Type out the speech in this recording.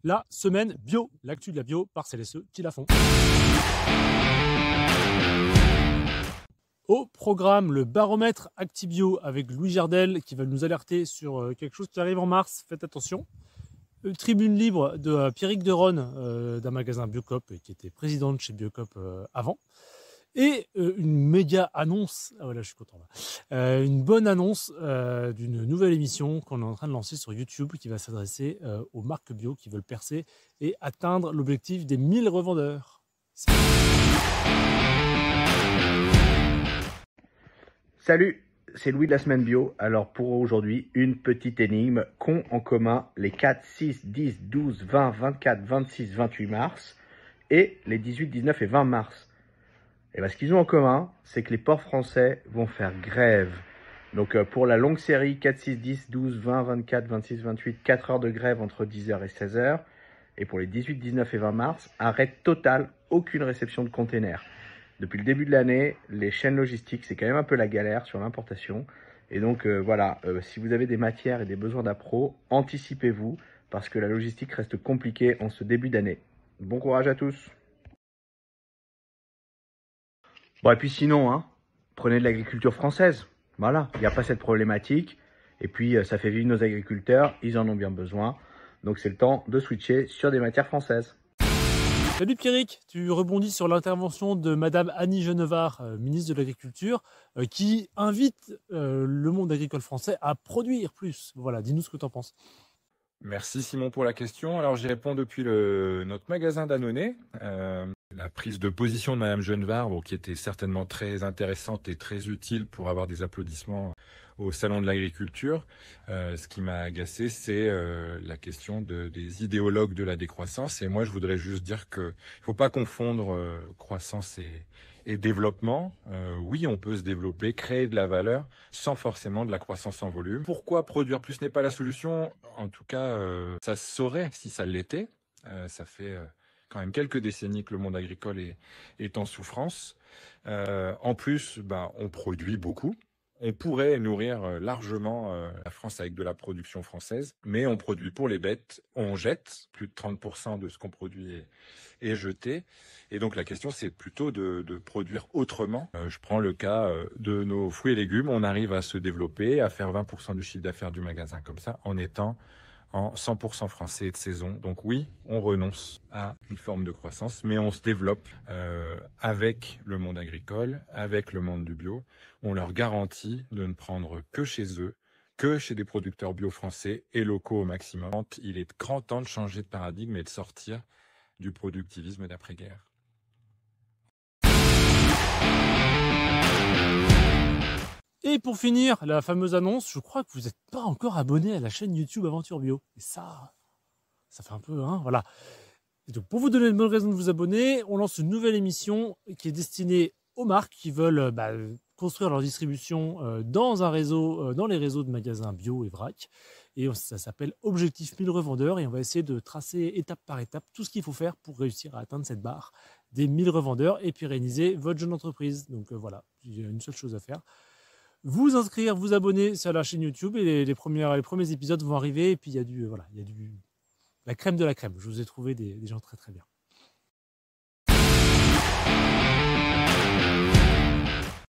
la semaine bio, l'actu de la bio par celles et ceux qui la font. Au programme, le baromètre Actibio avec Louis Jardel qui va nous alerter sur quelque chose qui arrive en mars, faites attention. Tribune libre de Pierrick Deronne d'un magasin Biocop qui était présidente chez Biocop avant. Et une méga annonce, ah voilà, je suis content là. Une bonne annonce d'une nouvelle émission qu'on est en train de lancer sur YouTube qui va s'adresser aux marques bio qui veulent percer et atteindre l'objectif des 1000 revendeurs. Salut, c'est Louis de la semaine bio. Alors pour aujourd'hui, une petite énigme qu'ont en commun les 4, 6, 10, 12, 20, 24, 26, 28 mars et les 18, 19 et 20 mars. Et bien, ce qu'ils ont en commun, c'est que les ports français vont faire grève. Donc pour la longue série 4, 6, 10, 12, 20, 24, 26, 28, 4 heures de grève entre 10h et 16h. Et pour les 18, 19 et 20 mars, arrêt total, aucune réception de containers. Depuis le début de l'année, les chaînes logistiques, c'est quand même un peu la galère sur l'importation. Et donc voilà, si vous avez des matières et des besoins d'appro, anticipez-vous parce que la logistique reste compliquée en ce début d'année. Bon courage à tous. Bon, et puis sinon, hein, prenez de l'agriculture française. Voilà, il n'y a pas cette problématique. Et puis, ça fait vivre nos agriculteurs, ils en ont bien besoin. Donc, c'est le temps de switcher sur des matières françaises. Salut Pierrick, tu rebondis sur l'intervention de Madame Annie Genevard, ministre de l'Agriculture, qui invite le monde agricole français à produire plus. Voilà, dis-nous ce que tu en penses. Merci Simon pour la question. Alors j'y réponds depuis notre magasin d'Annonay. La prise de position de Madame Genevard, qui était certainement très intéressante et très utile pour avoir des applaudissements au Salon de l'Agriculture. Ce qui m'a agacé, c'est la question des idéologues de la décroissance. Et moi, je voudrais juste dire qu'il ne faut pas confondre croissance et développement. Oui, on peut se développer, créer de la valeur sans forcément de la croissance en volume. Pourquoi produire plus n'est pas la solution? En tout cas, ça se saurait si ça l'était. Ça fait quand même quelques décennies que le monde agricole est en souffrance. En plus, on produit beaucoup. On pourrait nourrir largement la France avec de la production française, mais on produit pour les bêtes, on jette, plus de 30% de ce qu'on produit est jeté. Et donc la question, c'est plutôt de produire autrement. Je prends le cas de nos fruits et légumes. On arrive à se développer, à faire 20% du chiffre d'affaires du magasin comme ça, en étant en 100% français et de saison. Donc oui, on renonce à une forme de croissance, mais on se développe avec le monde agricole, avec le monde du bio. On leur garantit de ne prendre que chez eux, que chez des producteurs bio français et locaux au maximum. Il est grand temps de changer de paradigme et de sortir du productivisme d'après-guerre. Et pour finir, la fameuse annonce, je crois que vous n'êtes pas encore abonné à la chaîne YouTube Aventure Bio. Et ça fait un peu, hein, voilà. Et donc, pour vous donner une bonne raison de vous abonner, on lance une nouvelle émission qui est destinée aux marques qui veulent construire leur distribution dans un réseau, dans les réseaux de magasins bio et vrac. Et ça s'appelle Objectif 1000 revendeurs. Et on va essayer de tracer étape par étape tout ce qu'il faut faire pour réussir à atteindre cette barre des 1000 revendeurs et pérenniser votre jeune entreprise. Donc voilà, il y a une seule chose à faire. Vous inscrire, vous abonner sur la chaîne YouTube et les premiers épisodes vont arriver et puis il y a la crème de la crème. Je vous ai trouvé des gens très très bien.